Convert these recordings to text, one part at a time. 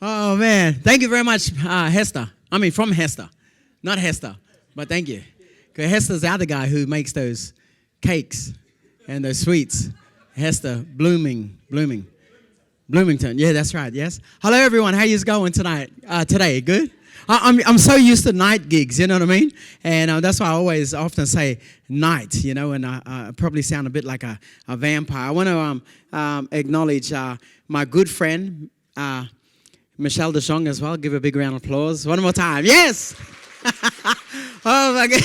Oh, man. Thank you very much, Hester. I mean, from Hester. Not Hester, but thank you. Because Hester's the other guy who makes those cakes and those sweets. Hester, Bloomington. Yeah, that's right, yes. Hello, everyone. How you going tonight? Today, good? I'm so used to night gigs, you know what I mean? And that's why I always often say night, you know, and I probably sound a bit like a vampire. I want to acknowledge my good friend, Michelle DeJong as well. Give a big round of applause. One more time. Yes! Oh, my God.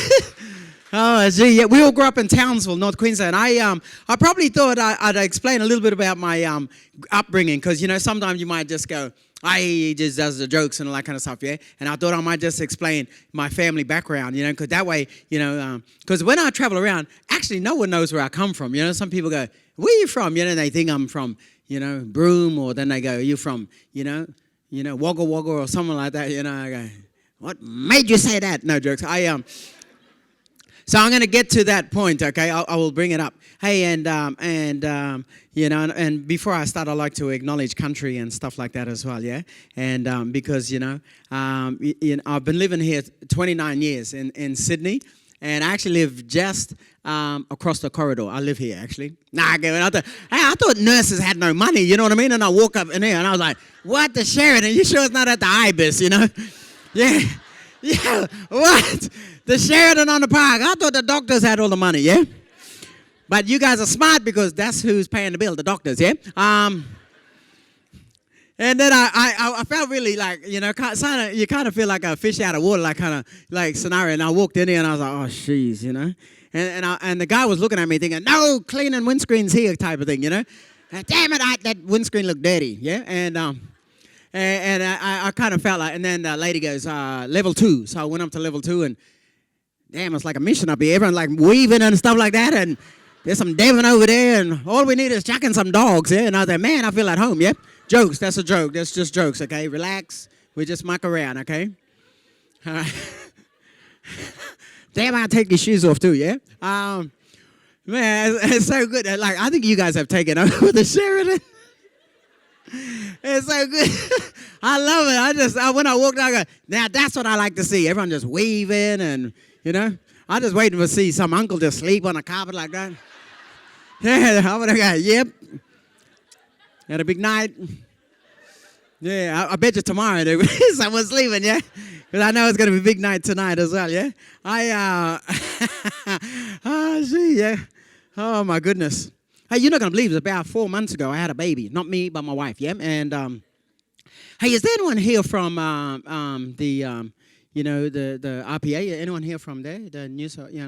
Oh, gee, yeah. We all grew up in Townsville, North Queensland. I probably thought I'd explain a little bit about my upbringing because, you know, sometimes you might just go, he just does the jokes and all that kind of stuff, yeah? And I thought I might just explain my family background, you know, because that way, you know, because when I travel around, actually no one knows where I come from, you know? Some people go, where are you from? You know, they think I'm from, you know, Broome, or then they go, are you from, you know, Wagga Wagga or something like that, you know? I go, what made you say that? No jokes. So I'm going to get to that point, okay? I will bring it up. Hey, and you know, and before I start, I'd like to acknowledge country and stuff like that as well, yeah? And because, you know, I've been living here 29 years in Sydney, and I actually live just across the corridor. I live here, actually. I thought nurses had no money, you know what I mean? And I walk up in there, and I was like, what, the Sheridan? You sure it's not at the Ibis, you know? Yeah. Yeah, what? The Sheridan on the Park. I thought the doctors had all the money, yeah? But you guys are smart because that's who's paying the bill, the doctors, yeah? And then I felt really like, you know, you kind of feel like a fish out of water, like kind of like scenario. And I walked in here and I was like, oh, jeez, you know? And the guy was looking at me thinking, no, cleaning windscreens here type of thing, you know? Damn it, that windscreen looked dirty, yeah? And I kind of felt like, and then the lady goes, level 2. So I went up to level 2 and damn, it's like a mission up here. Everyone like weaving and stuff like that. And there's some Devon over there and all we need is chucking some dogs, yeah? And I was like, man, I feel at home, yeah? Jokes, that's a joke. That's just jokes, okay? Relax. We just muck around, okay? All right. Damn, I'll take your shoes off too, yeah? Man, it's so good. Like, I think you guys have taken over the Sheridan. It's so good. I love it. When I walked out, I go, now that's what I like to see. Everyone just waving and, you know. I just waiting to see some uncle just sleep on a carpet like that. Yeah, I would have got, yep. Had a big night. Yeah, I bet you tomorrow someone's sleeping, yeah? Because I know it's going to be a big night tonight as well, yeah? Oh, gee, yeah. Oh, my goodness. Hey, you're not going to believe it. About 4 months ago, I had a baby. Not me, but my wife, yeah? And, hey, is there anyone here from the RPA? Anyone here from there? The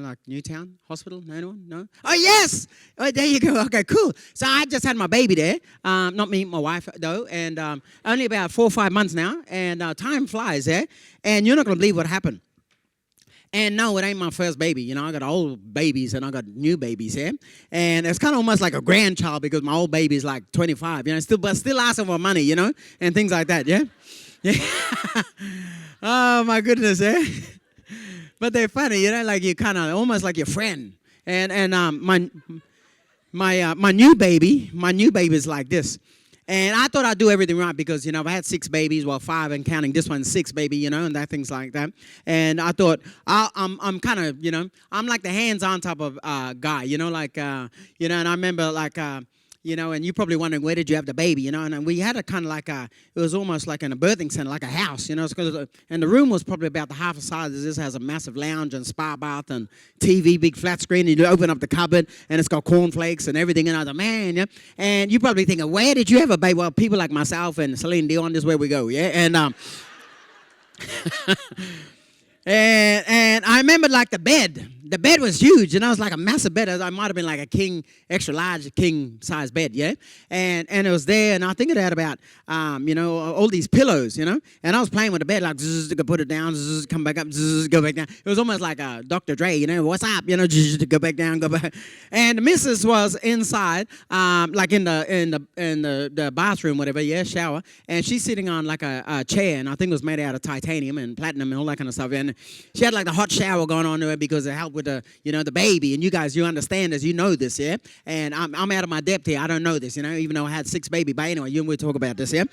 like Newtown Hospital? No, anyone? No? Oh, yes! Oh, there you go. Okay, cool. So I just had my baby there. Not me, my wife, though. And only about 4 or 5 months now. And time flies, yeah? And you're not going to believe what happened. And no, it ain't my first baby. You know, I got old babies and I got new babies, yeah? And it's kind of almost like a grandchild because my old baby's like 25, you know, still asking for money, you know, and things like that, yeah? Yeah. Oh, my goodness, yeah? But they're funny, you know, like you kind of almost like your friend. And my new baby is like this. And I thought I'd do everything right because, you know, I had 6 babies, well, 5 and counting this one, 6 baby, you know, and that things like that. And I thought I'm kind of, you know, I'm like the hands-on type of guy, you know, like, you know, and I remember like, you know, and you're probably wondering, where did you have the baby, you know? And we had a kind of like it was almost like in a birthing center, like a house, you know? And the room was probably about the half the size as this. Has a massive lounge and spa bath and TV, big flat screen. And you open up the cupboard and it's got cornflakes and everything. And I was like, man, yeah. And you probably thinking, where did you have a baby? Well, people like myself and Celine Dion, this is where we go, yeah? And and I remember like the bed. The bed was huge, and it was like a massive bed. I might have been like a extra large king size bed, yeah. And it was there, and I think it had about you know, all these pillows, you know. And I was playing with the bed like zzz, go put it down, zzz, come back up, zzz, go back down. It was almost like Dr. Dre, you know, what's up, you know, zzz, go back down, go back. And the missus was inside, like in the bathroom, whatever, yeah, shower, and she's sitting on like a chair, and I think it was made out of titanium and platinum and all that kind of stuff. And she had like the hot shower going on to her because it helped with the, you know, the baby. And you guys, you understand this, you know this, yeah? And I'm out of my depth here. I don't know this, you know, even though I had 6 babies. But anyway, you and we'll talk about this, yeah?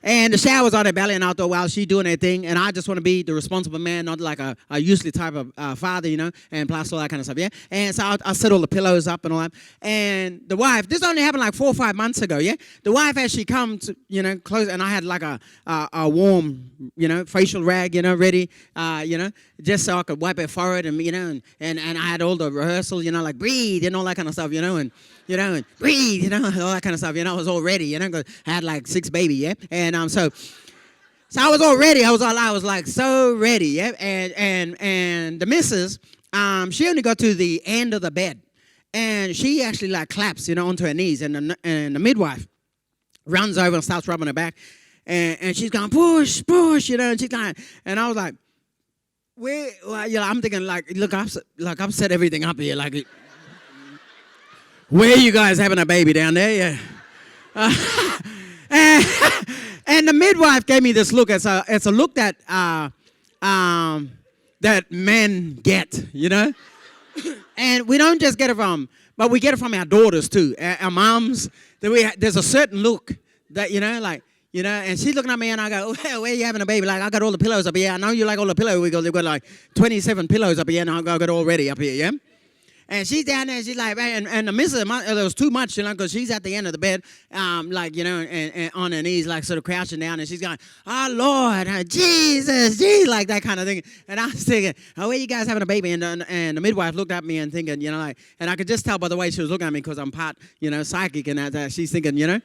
And the shower's on her belly, and I thought, well, she's doing her thing, and I just want to be the responsible man, not like a usually type of father, and plus all that kind of stuff, yeah? And so I set all the pillows up and all that. And the wife, this only happened like 4 or 5 months ago, yeah? The wife, as she come to, close, and I had like a warm, facial rag, ready, just so I could wipe her forehead, and I had all the rehearsal, like breathe, and all that kind of stuff, and breathe, all that kind of stuff, I was all ready, because I had like 6 babies, yeah? And so I was all ready. I was like so ready, yeah? And the missus, she only got to the end of the bed, and she actually like claps, onto her knees, and the midwife runs over and starts rubbing her back, and she's going, push, and she's going, and I was like, I'm thinking like, look, I've set everything up here, like, where you guys having a baby down there, yeah? And the midwife gave me this look. It's a look that that men get, And we don't just get it but we get it from our daughters too, our moms. There's a certain look that, and she's looking at me and I go, well, where are you having a baby? Like, I got all the pillows up here. I know you like all the pillows. They've got like 27 pillows up here, and I got it all ready up here, yeah? And she's down there, and she's like, and the missus, there was too much, because she's at the end of the bed, and on her knees, like sort of crouching down, and she's going, oh, Lord, Jesus, like that kind of thing. And I was thinking, oh, where you guys having a baby? And the midwife looked at me and thinking, and I could just tell by the way she was looking at me, because I'm part, psychic, and that she's thinking, you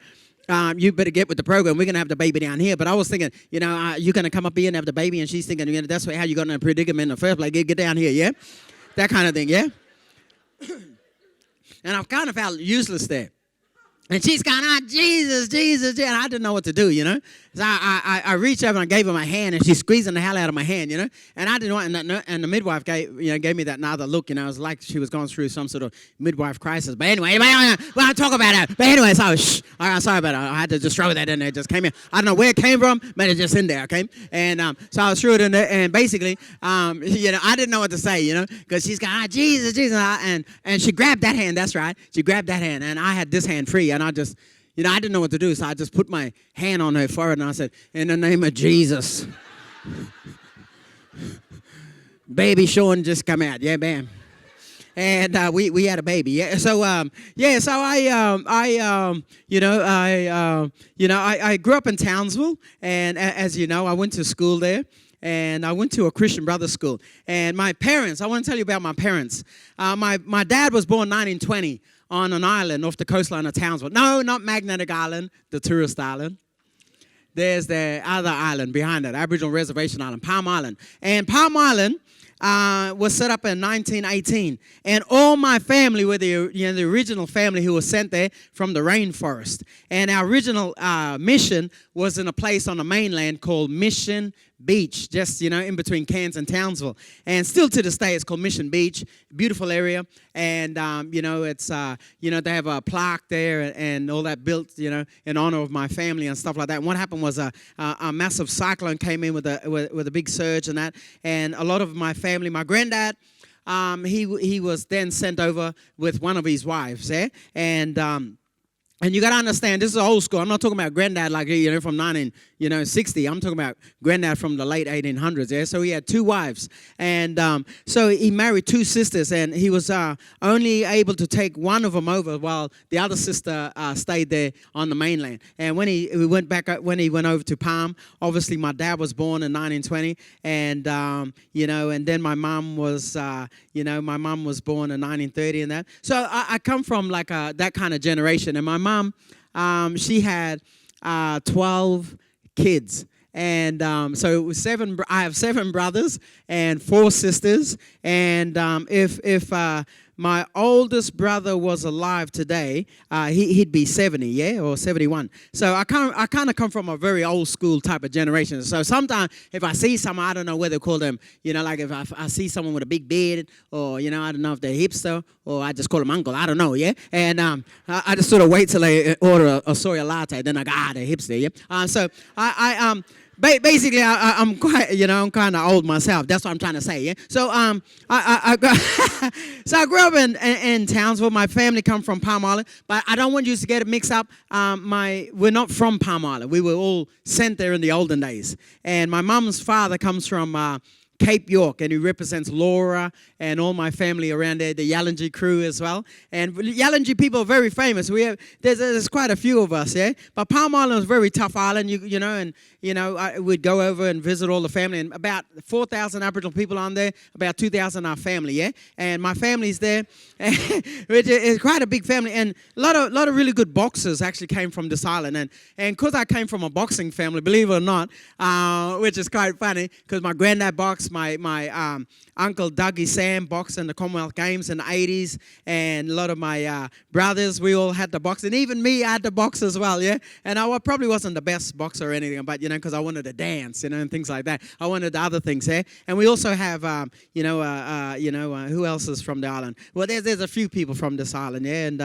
better get with the program. We're going to have the baby down here. But I was thinking, you're going to come up here and have the baby, and she's thinking, that's how you got in a predicament in the first place. Get down here, yeah? That kind of thing, yeah? And I kind of felt useless there. And she's going, Jesus, and I didn't know what to do, So I reached over and I gave her my hand, and she's squeezing the hell out of my hand, And I didn't want, and the midwife gave me that another look, It was like she was going through some sort of midwife crisis. But anyway, we'll talk about it. But anyway, so sorry about it. I had to just throw that in there. It just came in. I don't know where it came from, but it's just in there, okay? And so I threw it in there, and basically, I didn't know what to say, because she's going, Jesus, and she grabbed that hand. That's right. She grabbed that hand, and I had this hand free. And I just, I didn't know what to do, so I just put my hand on her forehead, and I said, in the name of Jesus, baby Sean just come out, yeah, bam. And we had a baby, yeah. So I grew up in Townsville, and as you know, I went to school there. And I went to a Christian Brothers school. And my parents, I want to tell you about my parents. My dad was born 1920 on an island off the coastline of Townsville. No, not Magnetic Island, the tourist island. There's the other island behind it, Aboriginal Reservation Island, Palm Island. And Palm Island was set up in 1918. And all my family were the original family who was sent there from the rainforest. And our original mission was in a place on the mainland called Mission Beach, just, in between Cairns and Townsville. And still to this day, it's called Mission Beach. Beautiful area. And, it's, they have a plaque there and all that built, in honor of my family and stuff like that. And what happened was a massive cyclone came in with a big surge and that. And a lot of my family, my granddad, he was then sent over with one of his wives, eh? And you got to understand, this is old school. I'm not talking about granddad like, from 1960. I'm talking about granddad from the late 1800s. Yeah? So he had 2 wives. And so he married 2 sisters. And he was only able to take one of them over while the other sister stayed there on the mainland. And when he went over to Palm, obviously my dad was born in 1920. And, and then my mom was, born in 1930 and that. So I come from like that kind of generation. And my mom, she had 12 kids. And so it was 7. I have 7 brothers and 4 sisters. And if my oldest brother was alive today, he'd be 70, yeah, or 71. So I kind of come from a very old school type of generation. So sometimes if I see someone, I don't know whether to call them, like if I see someone with a big beard, or, I don't know if they're hipster, or I just call them uncle, I don't know, yeah? And I just sort of wait till they order a soy latte, then I go, they're hipster, yeah? So Basically, I'm quite, I'm kind of old myself. That's what I'm trying to say. Yeah. So so I grew up in Townsville. My family come from Palm Island, but I don't want you to get it mixed up. We're not from Palm Island. We were all sent there in the olden days, and my mom's father comes from Cape York, and he represents Laura and all my family around there, the Yalanji crew as well. And Yalanji people are very famous. There's quite a few of us, yeah. But Palm Island is a very tough island, we'd go over and visit all the family, and about 4,000 Aboriginal people on there, about 2,000 our family, yeah. And my family's there, which is quite a big family, and a lot of really good boxers actually came from this island, and because I came from a boxing family, believe it or not, which is quite funny, because my granddad boxed, my uncle Dougie Sam boxed in the Commonwealth Games in the 80s, and a lot of my brothers, we all had to box, and even me, I had to box as well, yeah. And I probably wasn't the best boxer or anything, but because I wanted to dance, and things like that. I wanted the other things, yeah. And we also have, who else is from the island? Well, there's a few people from this island, yeah. And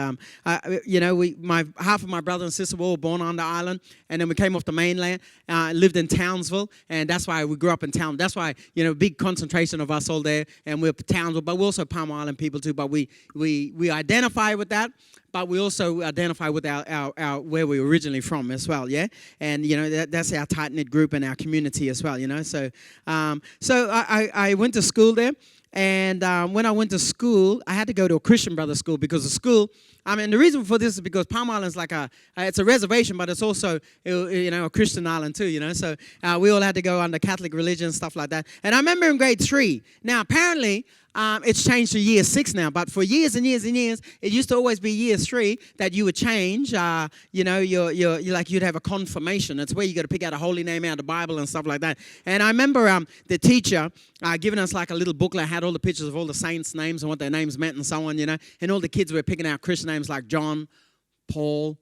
half of my brother and sister were all born on the island, and then we came off the mainland, lived in Townsville, and that's why we grew up in town. That's why big concentration of us all there, and we're Townsville, but we're also Palm Island people too. But we identify with that, but we also identify with our where we're originally from as well, yeah. And that's our tight knit group and our community as well, So I went to school there. And when I went to school, I had to go to a Christian Brothers school because the school, the reason for this is because Palm Island's like it's a reservation, but it's also, a Christian island too, So we all had to go under Catholic religion and stuff like that. And I remember in grade 3, now apparently it's changed to year 6 now, but for years and years and years, it used to always be year 3 that you would change, you'd have a confirmation. It's where you got to pick out a holy name out of the Bible and stuff like that. And I remember the teacher giving us like a little booklet, had all the pictures of all the saints' names and what their names meant and so on, and all the kids were picking out Christian names like John, Paul,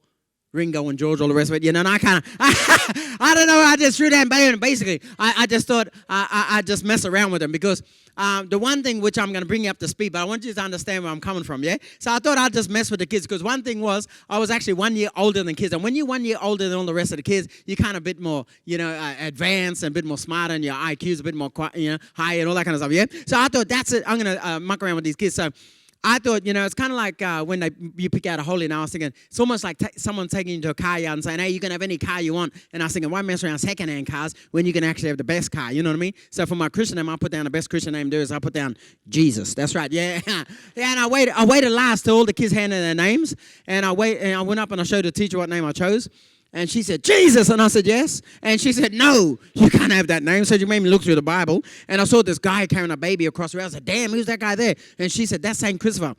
Ringo and George, all the rest of it, and I kind of, I don't know, I just threw that in, and basically, I just thought I'd just mess around with them, because the one thing which I'm going to bring you up to speed, but I want you to understand where I'm coming from, yeah? So I thought I'd just mess with the kids, because one thing was, I was actually 1 year older than kids, and when you're 1 year older than all the rest of the kids, you're kind of a bit more, advanced and a bit more smarter, and your IQ's a bit more, higher and all that kind of stuff, yeah? So I thought, that's it, I'm going to muck around with these kids, so I thought, it's kind of like when you pick out a holy, and I was thinking, it's almost like someone taking you to a car yard and saying, hey, you can have any car you want. And I was thinking, why mess around second-hand cars when you can actually have the best car? You know what I mean? So for my Christian name, I put down the best Christian name there is. I put down Jesus. That's right. Yeah. Yeah. And I waited last till all the kids handed their names. And I went up and I showed the teacher what name I chose. And she said, Jesus. And I said, yes. And she said, no, you can't have that name. So she made me look through the Bible. And I saw this guy carrying a baby across the road. I said, damn, who's that guy there? And she said, that's St. Christopher.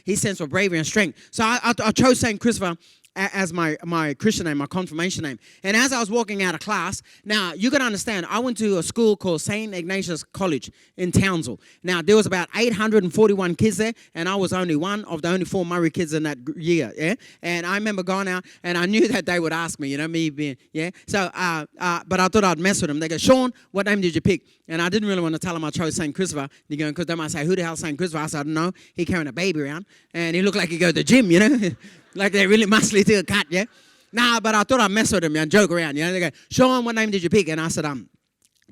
He stands for bravery and strength. So I chose St. Christopher as my Christian name, my confirmation name. And as I was walking out of class, now you got to understand, I went to a school called St. Ignatius College in Townsville. Now there was about 841 kids there, and I was only one of the only 4 Murray kids in that year. Yeah, and I remember going out, and I knew that they would ask me, me being, yeah. So, but I thought I'd mess with them. They go, Sean, what name did you pick? And I didn't really want to tell them I chose St. Christopher. Because they might say, who the hell's St. Christopher? I said, I don't know. He carrying a baby around, and he looked like he go to the gym, Like they really muscly to a cut, yeah? Nah, but I thought I'd mess with them and joke around, They go, Sean, what name did you pick? And I said,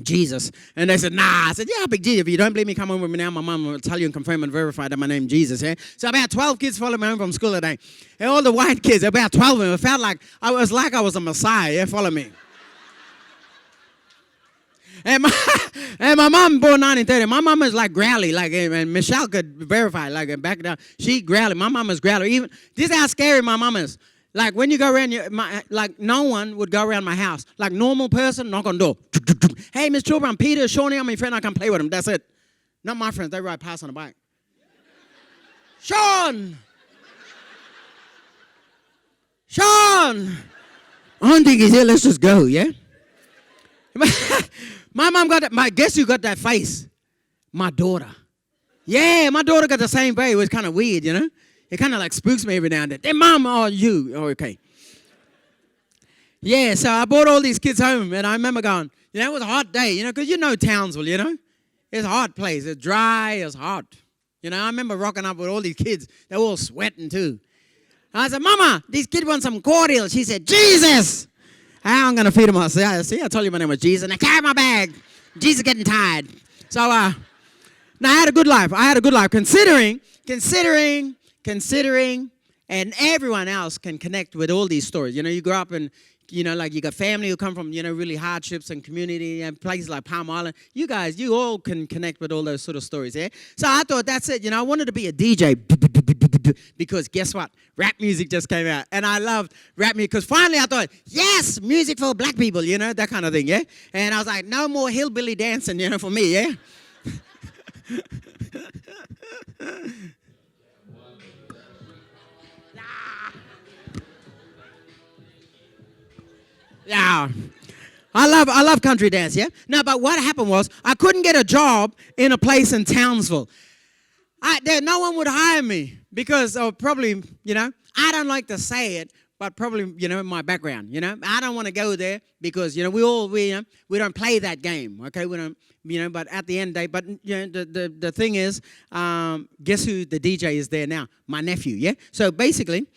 Jesus. And they said, nah. I said, yeah, I picked Jesus. If you don't believe me, come on with me now. My mom will tell you and confirm and verify that my name is Jesus, yeah? So about 12 kids followed me home from school today. And all the white kids, about 12 of them, it felt like I was a Messiah, yeah? Follow me. And my mom born 1930. My mom is like growly, and Michelle could verify, back down. She growly. My mom is growly. Even this is how scary my mom is. Like when you go around, no one would go around my house. Like normal person, knock on the door. Hey, Miss Choolburra, I'm Peter, Shawnee, I'm your friend. I can play with them. That's it. Not my friends. They ride past on a bike. Sean. I don't think he's here. Let's just go. Yeah. My mom got that. Guess who got that face? My daughter. Yeah, my daughter got the same face. It was kind of weird, It kind of like spooks me every now and then. Hey, Mom, oh, you. Oh, okay. Yeah, so I brought all these kids home, and I remember going, it was a hot day, because Townsville, It's a hot place. It's dry. It's hot. I remember rocking up with all these kids. They were all sweating too. And I said, Mama, these kids want some cordial. She said, Jesus. How I'm going to feed them all? See, I told you my name was Jesus. And I carry my bag. Jesus getting tired. So, now I had a good life. Considering, and everyone else can connect with all these stories. You know, you grow up in, like you got family who come from, really hardships and community and places like Palm Island. You all can connect with all those sort of stories, yeah? So I thought, that's it. I wanted to be a DJ because guess what? Rap music just came out. And I loved rap music because finally I thought, yes, music for black people, that kind of thing, yeah? And I was like, no more hillbilly dancing, for me, yeah? Yeah. I love country dance, yeah? No, but what happened was I couldn't get a job in a place in Townsville. No one would hire me because probably, I don't like to say it, but probably, my background, I don't want to go there because, we don't play that game, okay? We don't, but at the end of the day, but, the thing is, guess who the DJ is there now? My nephew, yeah? So basically,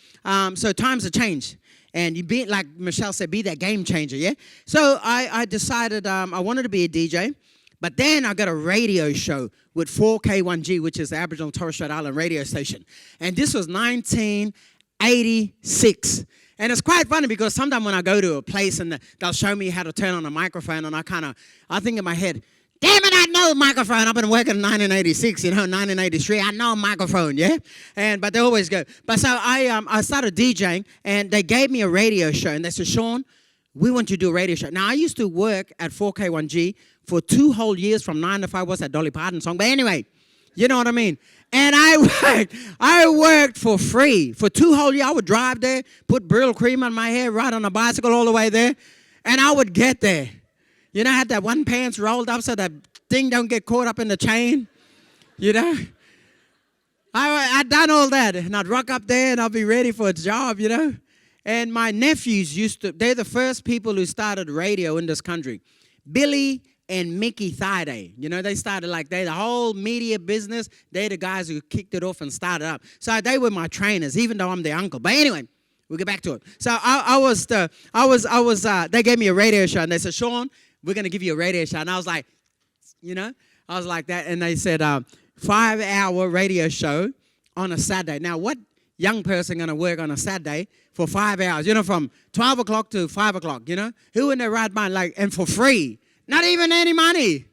so times have changed. And you be, like Michelle said, be that game changer, yeah? So I decided I wanted to be a DJ, but then I got a radio show with 4K1G, which is the Aboriginal and Torres Strait Island radio station. And this was 1986. And it's quite funny because sometimes when I go to a place and they'll show me how to turn on a microphone, and I think in my head, damn it, I know a microphone. I've been working in 1986, 1983. I know a microphone, yeah? But they always go. But so I started DJing, and they gave me a radio show. And they said, Sean, we want you to do a radio show. Now, I used to work at 4K1G for 2 whole years from 9 to 5. What's that Dolly Parton song? But anyway, you know what I mean? And I worked for free. For 2 whole years, I would drive there, put Brill cream on my hair, ride on a bicycle all the way there, and I would get there. I had that one pants rolled up so that thing don't get caught up in the chain. I'd done all that. And I'd rock up there and I'd be ready for a job, And my nephews they're the first people who started radio in this country. Billy and Mickey Thaiday. They started the whole media business. They're the guys who kicked it off and started up. So they were my trainers, even though I'm their uncle. But anyway, we'll get back to it. So they gave me a radio show and they said, Sean, we're going to give you a radio show. And I was like, I was like that. And they said, 5-hour radio show on a Saturday. Now, what young person going to work on a Saturday for 5 hours? From 12 o'clock to 5 o'clock, Who in their right mind, and for free? Not even any money.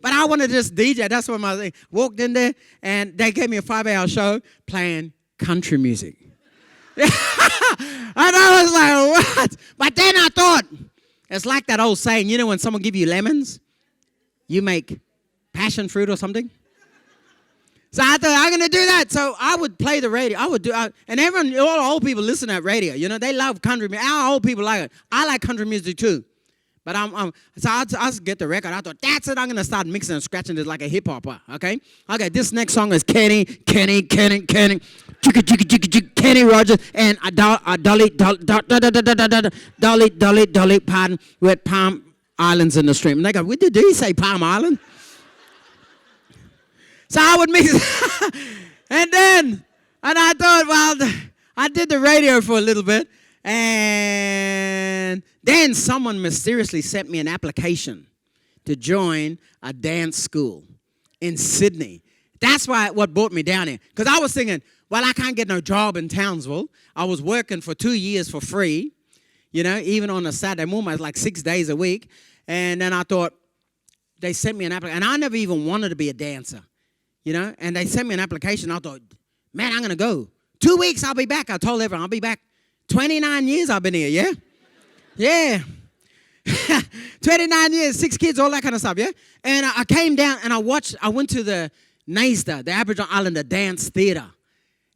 But I want to just DJ. That's what my thing. Walked in there, and they gave me a 5-hour show playing country music. And I was like, what? But then I thought, it's like that old saying, when someone give you lemons, you make passion fruit or something. So I thought, I'm going to do that. So I would play the radio. And everyone, all the old people listen to radio. They love country music. Our old people like it. I like country music too. But so I get the record. I thought, that's it. I'm going to start mixing and scratching this like a hip-hopper, okay? Okay, this next song is Kenny, Kenny Rogers, and Dolly, pardon, with Palm Islands in the stream. And they go, did he say Palm Island? So I would mix and I thought, well, I did the radio for a little bit. And then someone mysteriously sent me an application to join a dance school in Sydney. That's what brought me down here. Because I was thinking, well, I can't get no job in Townsville. I was working for 2 years for free, even on a Saturday morning, like 6 days a week. And then I thought, they sent me an application. And I never even wanted to be a dancer, And they sent me an application. I thought, man, I'm going to go. 2 weeks, I'll be back. I told everyone, I'll be back. 29 years I've been here, yeah? Yeah. 29 years, 6 kids, all that kind of stuff, yeah? And I came down and I went to the NAISDA, the Aboriginal Islander Dance Theatre.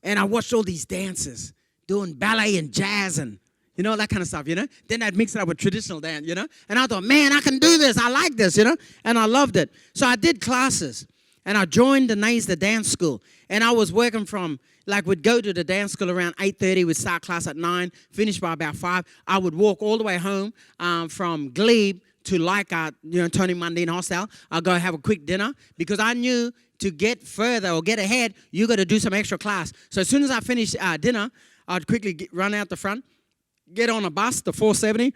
And I watched all these dancers doing ballet and jazz and, that kind of stuff, Then I'd mix it up with traditional dance, And I thought, man, I can do this. I like this, And I loved it. So I did classes. And I joined the NAISDA dance school. And I was working from, we'd go to the dance school around 8:30. We'd start class at 9, finish by about 5. I would walk all the way home from Glebe to Leichhardt, Tony Mundine Hostel. I'll go have a quick dinner because I knew to get further or get ahead, you got to do some extra class. So as soon as I finished dinner, I'd quickly run out the front, get on a bus, the 470,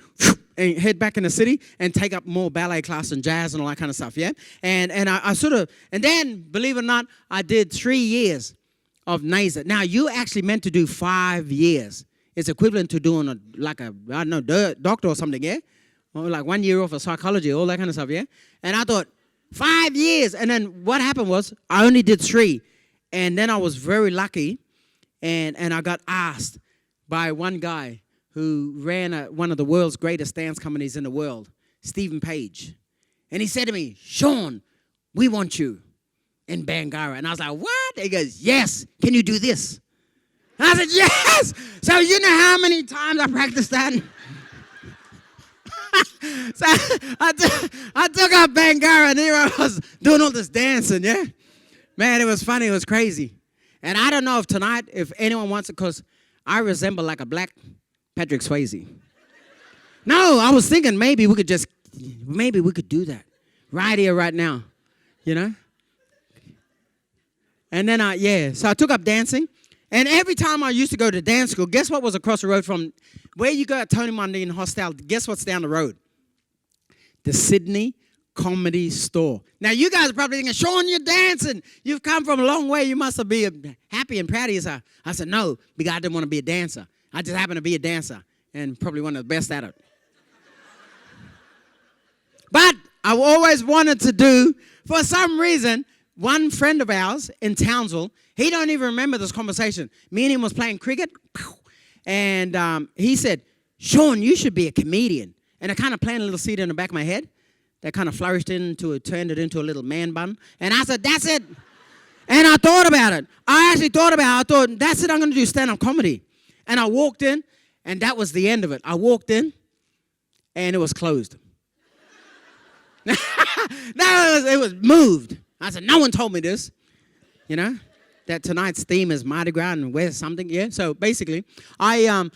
and head back in the city and take up more ballet class and jazz and all that kind of stuff, yeah? And I sort of, and then, believe it or not, I did 3 years of NASA. Now, you actually meant to do 5 years. It's equivalent to doing I don't know, doctor or something, yeah? Or like 1 year off of psychology, all that kind of stuff, yeah? And I thought, 5 years. And then what happened was I only did 3. And then I was very lucky, and I got asked by one guy who ran one of the world's greatest dance companies in the world, Stephen Page. And he said to me, Sean, we want you in Bangarra. And I was like, what? He goes, yes, can you do this? And I said, yes. So you know how many times I practiced that? So I took out Bangarra, and here I was doing all this dancing, yeah? Man, it was funny. It was crazy. And I don't know if tonight, if anyone wants it, because I resemble like a black Patrick Swayze. No, I was thinking maybe we could do that right here, right now, you know? And then, so I took up dancing. And every time I used to go to dance school, guess what was across the road from where you go at Tony Mundine Hostel? Guess what's down the road? The Sydney Comedy Store. Now, you guys are probably thinking, Sean, you're dancing. You've come from a long way. You must be happy and proud of yourself. I said, no, because I didn't want to be a dancer. I just happen to be a dancer and probably one of the best at it. But I've always wanted to do, for some reason, one friend of ours in Townsville, he don't even remember this conversation. Me and him was playing cricket, and he said, Sean, you should be a comedian. And I kind of planted a little seed in the back of my head that kind of flourished turned it into a little man bun. And I said, that's it. And I thought about it. I thought, that's it, I'm going to do stand-up comedy. And I walked in, and that was the end of it. I walked in, and it was closed. No, it was moved. I said, no one told me this, you know, that tonight's theme is Mardi Gras and where's something, yeah? So basically, I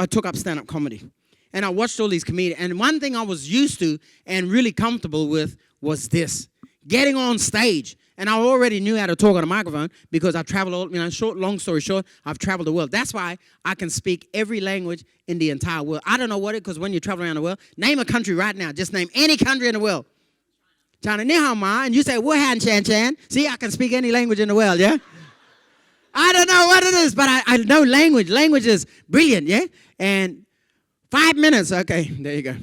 took up stand-up comedy. And I watched all these comedians. And one thing I was used to and really comfortable with was this, getting on stage. And I already knew how to talk on a microphone because I traveled, long story short, I've traveled the world. That's why I can speak every language in the entire world. I don't know what because when you travel around the world, name a country right now. Just name any country in the world. China, ni hao ma, and you say, Wuhan, Chan Chan. See, I can speak any language in the world, yeah? I don't know what it is, but I know language. Language is brilliant, yeah? And 5 minutes, okay, there you go.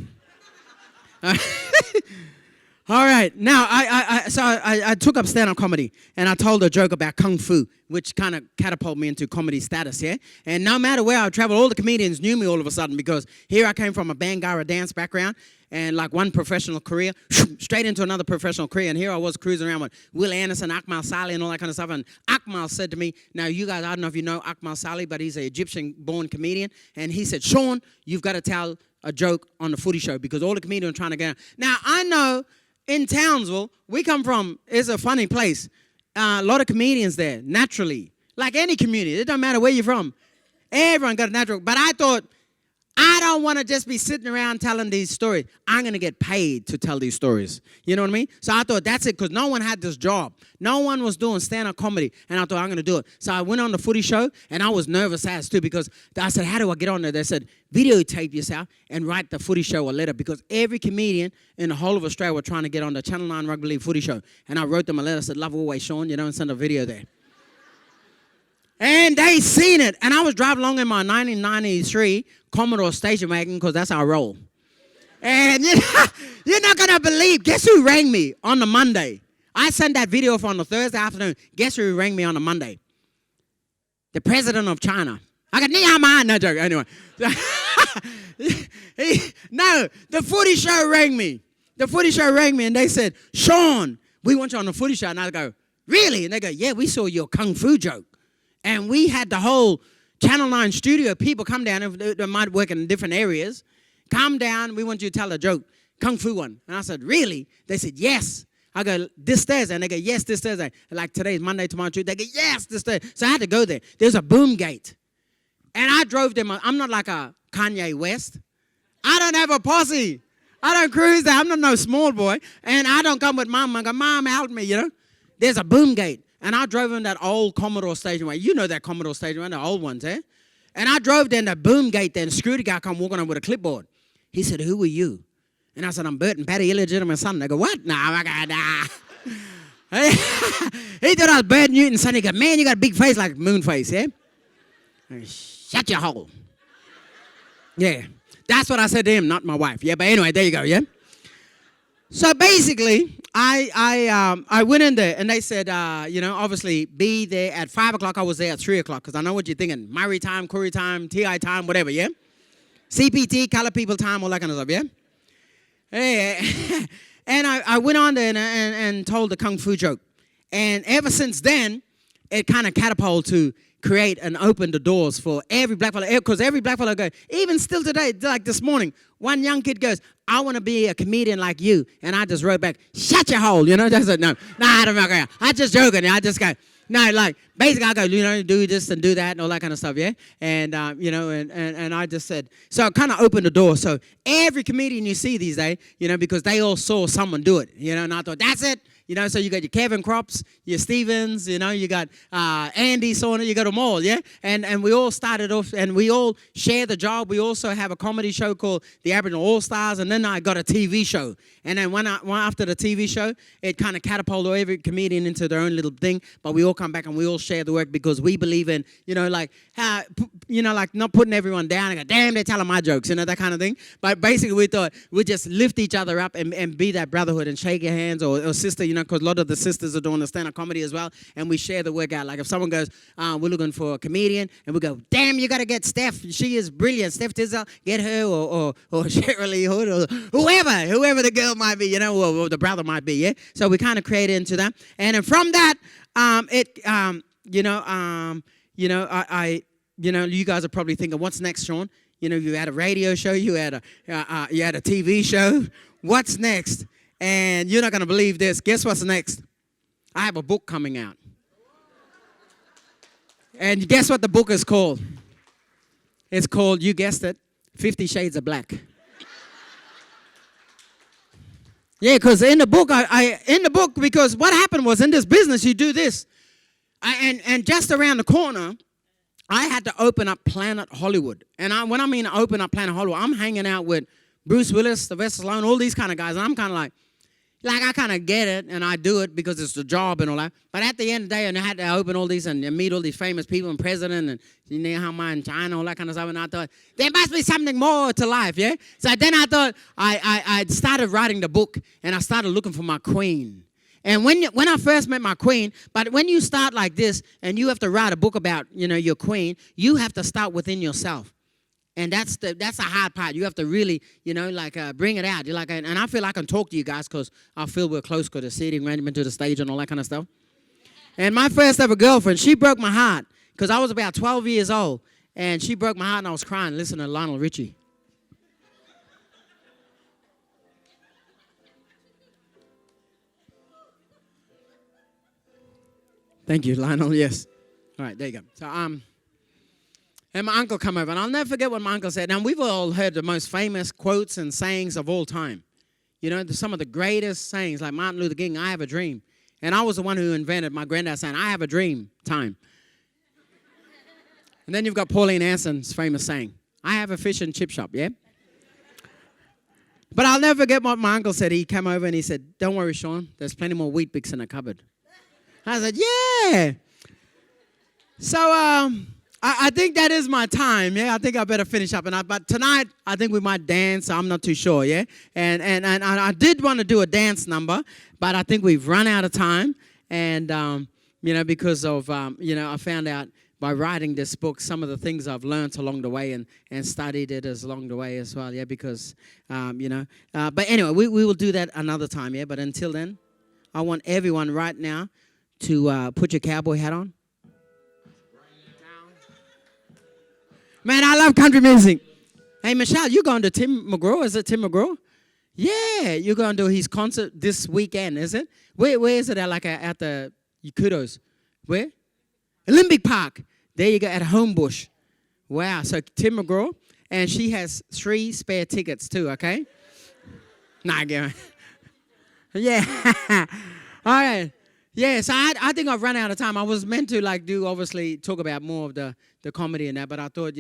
All right, now, I took up stand-up comedy, and I told a joke about Kung Fu, which kind of catapulted me into comedy status, yeah? And no matter where I traveled, all the comedians knew me all of a sudden because here I came from a Bangarra dance background and like one professional career, straight into another professional career, and here I was cruising around with Will Anderson, Akmal Saleh, and all that kind of stuff, and Akmal said to me, now you guys, I don't know if you know Akmal Saleh, but he's an Egyptian-born comedian, and he said, Sean, you've got to tell a joke on the footy show because all the comedians are trying to get out. Now, I know in Townsville, we come from, it's a funny place. A lot of comedians there, naturally. Like any community. It doesn't matter where you're from. Everyone got a natural. But I thought, I don't want to just be sitting around telling these stories. I'm going to get paid to tell these stories. You know what I mean? So I thought, that's it, because no one had this job. No one was doing stand-up comedy, and I thought, I'm going to do it. So I went on the footy show, and I was nervous as too, because I said, how do I get on there? They said, videotape yourself and write the footy show a letter, because every comedian in the whole of Australia were trying to get on the Channel 9 Rugby League footy show. And I wrote them a letter, said, love always, Sean, and send a video there. And they seen it. And I was driving along in my 1993 Commodore station wagon, because that's our roll. And you're not going to believe, guess who rang me on the Monday? I sent that video off on the Thursday afternoon. Guess who rang me on the Monday? The president of China. I got, no joke, anyway. No, the footy show rang me. The footy show rang me, and they said, Sean, we want you on the footy show. And I go, really? And they go, yeah, we saw your Kung Fu joke. And we had the whole Channel 9 studio, people come down, they might work in different areas, come down, we want you to tell a joke, Kung Fu one. And I said, really? They said, yes. I go, this Thursday. And they go, yes, this Thursday. Like today's Monday, tomorrow, Tuesday. They go, yes, this Thursday. So I had to go there. There's a boom gate. And I drove them. I'm not like a Kanye West. I don't have a posse. I don't cruise there. I'm not no small boy. And I don't come with mom. I go, mom, help me, There's a boom gate. And I drove in that old Commodore station wagon. You know that Commodore station wagon, the old ones, eh? And I drove down the boom gate there, and the security guy come walking on with a clipboard. He said, "Who are you?" And I said, "I'm Bert and Patty, illegitimate son." They go, "What?" "Nah, my God, nah." He thought I was Bert Newton's son. He go, "Man, you got a big face like moon face, yeah?" "Shut your hole." Yeah, that's what I said to him, not my wife. Yeah, but anyway, there you go, yeah? So basically, I went in there, and they said, obviously, be there at 5 o'clock. I was there at 3 o'clock, because I know what you're thinking. Murray time, Curry time, TI time, whatever, yeah? CPT, color people time, all that kind of stuff, yeah? Yeah. And I went on there and told the Kung Fu joke. And ever since then, it kind of catapulted to create and open the doors for every black fellow. Because every black fellow goes, even still today, like this morning, one young kid goes, "I want to be a comedian like you." And I just wrote back, "Shut your hole," you know? I said, no, I don't know. I just joking. I just go, no, like, basically I go, do this and do that and all that kind of stuff, yeah? And, and I just said, so it kind of opened the door. So every comedian you see these days, because they all saw someone do it, and I thought, that's it. So you got your Kevin Crops, your Stevens, you got Andy Sauna, you got them all, yeah? And we all started off, and we all share the job. We also have a comedy show called The Aboriginal All-Stars, and then I got a TV show. And then one after the TV show, it kind of catapulted every comedian into their own little thing, but we all come back and we all share the work because we believe in, like not putting everyone down and go, "Damn, they're telling my jokes," that kind of thing. But basically we thought we'd just lift each other up and be that brotherhood and shake your hands or sister, because a lot of the sisters are doing the stand-up comedy as well, and we share the work out. Like if someone goes, "We're looking for a comedian," and we go, "Damn, you got to get Steph. She is brilliant. Steph Tisdale, get her," or Cheryl Lee Hood, or whoever the girl might be, or the brother might be, yeah? So we kind of create into that. And then from that, you guys are probably thinking, what's next, Sean? You had a radio show, you had a TV show. What's next? And you're not going to believe this. Guess what's next? I have a book coming out. And guess what the book is called? It's called, you guessed it, 50 Shades of Black. Yeah, because in the book, because what happened was in this business, you do this. And just around the corner, I had to open up Planet Hollywood. And when I mean open up Planet Hollywood, I'm hanging out with Bruce Willis, Sylvester Stallone, all these kind of guys. And I'm kind of like I kind of get it, and I do it because it's the job and all that. But at the end of the day, and I had to open all these and meet all these famous people and president and in China, all that kind of stuff. And I thought, there must be something more to life, yeah? So then I thought, I started writing the book, and I started looking for my queen. And when I first met my queen, but when you start like this, and you have to write a book about, your queen, you have to start within yourself. And that's the hard part. You have to really, bring it out. You're like, and I feel I can talk to you guys because I feel we're close to the seating arrangement, to the stage and all that kind of stuff. And my first ever girlfriend, she broke my heart because I was about 12 years old. And she broke my heart and I was crying listening to Lionel Richie. Thank you, Lionel. Yes. All right, there you go. So, and my uncle come over, and I'll never forget what my uncle said. Now, we've all heard the most famous quotes and sayings of all time. Some of the greatest sayings, like Martin Luther King, "I have a dream." And I was the one who invented my granddad saying, "I have a dream time." And then you've got Pauline Hanson's famous saying, "I have a fish and chip shop," yeah? But I'll never forget what my uncle said. He came over and he said, "Don't worry, Sean, there's plenty more wheat bix in the cupboard." I said, yeah. So, I think that is my time, yeah? I think I better finish up. But tonight, I think we might dance. I'm not too sure, yeah? And I did want to do a dance number, but I think we've run out of time. And, because of, I found out by writing this book some of the things I've learned along the way and studied it along the way as well, yeah? Because, but anyway, we will do that another time, yeah? But until then, I want everyone right now to put your cowboy hat on. Man, I love country music. Hey, Michelle, you going to Tim McGraw? Is it Tim McGraw? Yeah, you're going to his concert this weekend, is it? Where is it at the Kudos? Where? Olympic Park. There you go, at Homebush. Wow, so Tim McGraw, and she has 3 spare tickets too, okay? Nah, give it. Yeah. All right. Yeah, so I think I've run out of time. I was meant to like do obviously talk about more of the comedy and that, but I thought,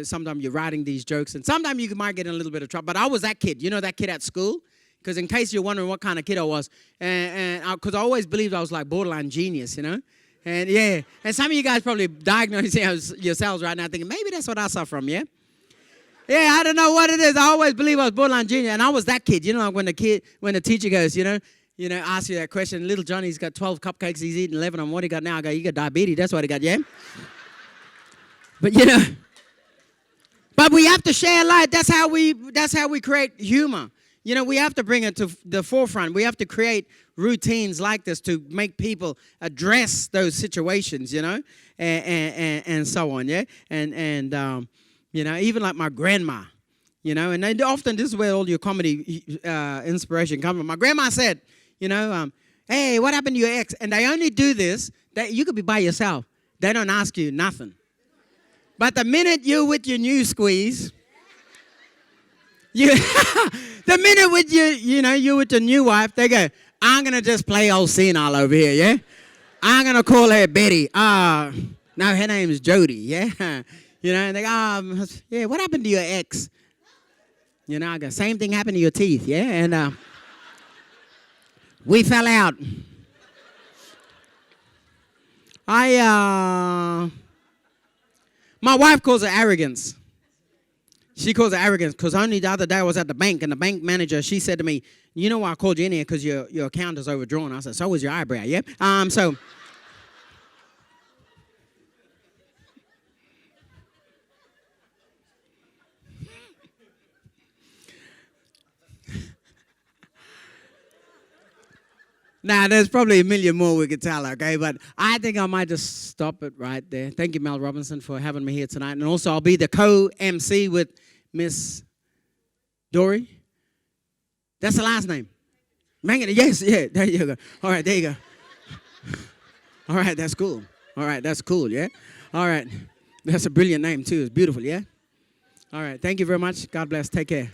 sometimes you're writing these jokes and sometimes you might get in a little bit of trouble. But I was that kid, that kid at school. Because in case you're wondering what kind of kid I was, and because I always believed I was like borderline genius, And yeah, and some of you guys probably diagnosing yourselves right now thinking, maybe that's what I suffer from, yeah? Yeah, I don't know what it is. I always believe I was borderline genius. And I was that kid, like when the teacher goes, ask you that question, little Johnny's got 12 cupcakes, he's eating 11 of them. What he got now? I go, you got diabetes, that's what he got, yeah? But but we have to share light. That's how we create humor. We have to bring it to the forefront. We have to create routines like this to make people address those situations, and so on, yeah? And even like my grandma, and they, often this is where all your comedy inspiration comes from. My grandma said, hey, what happened to your ex? And they only do this, that you could be by yourself. They don't ask you nothing. But the minute you're with your new squeeze, the minute with you're with your new wife, they go, I'm going to just play old senile over here, yeah? I'm going to call her Betty. No, her name is Jody, yeah? And they go, yeah, what happened to your ex? I go, same thing happened to your teeth, yeah? And we fell out. My wife calls it arrogance. She calls it arrogance because only the other day I was at the bank and the bank manager, she said to me, you know why I called you in here? Because your account is overdrawn. I said, so was your eyebrow, yeah? So... Now, there's probably a million more we could tell, okay? But I think I might just stop it right there. Thank you, Mel Robinson, for having me here tonight. And also, I'll be the co-MC with Miss Dory. That's the last name. Yes, yeah, there you go. All right, there you go. All right, that's cool. All right, that's cool, yeah? All right. That's a brilliant name, too. It's beautiful, yeah? All right, thank you very much. God bless. Take care.